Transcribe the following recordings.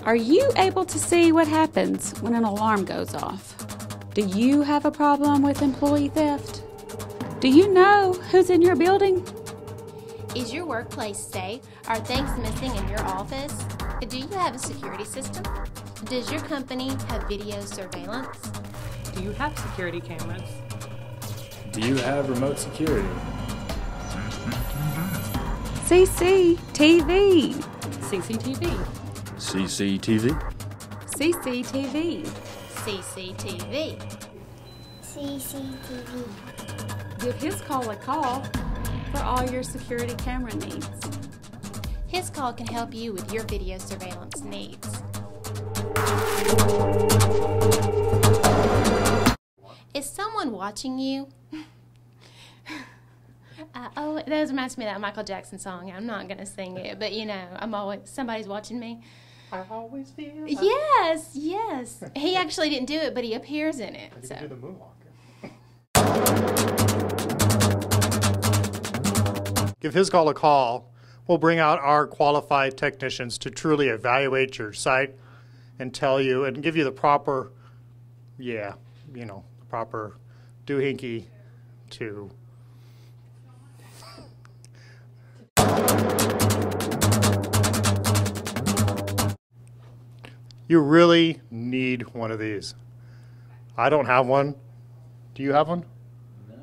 Are you able to see what happens when an alarm goes off? Do you have a problem with employee theft? Do you know who's in your building? Is your workplace safe? Are things missing in your office? Do you have a security system? Does your company have video surveillance? Do you have security cameras? Do you have remote security? CCTV. CCTV. CCTV? CCTV. CCTV. CCTV. Give Hiscall a call for all your security camera needs. Hiscall can help you with your video surveillance needs. Is someone watching you? Oh, that reminds me of that Michael Jackson song. I'm not going to sing it, but you know, somebody's watching me. I always feel like... Yes, yes. He actually didn't do it, but he appears in it. You can do the moonwalk. Give Hiscall a call. We'll bring out our qualified technicians to truly evaluate your site and tell you and give you the proper, proper doohickey to You really need one of these. I don't have one. Do you have one? No.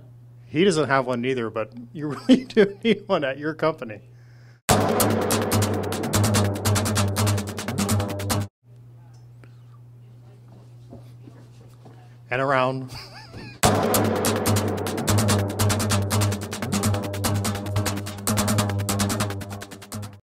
He doesn't have one either, but you really do need one at your company. And around.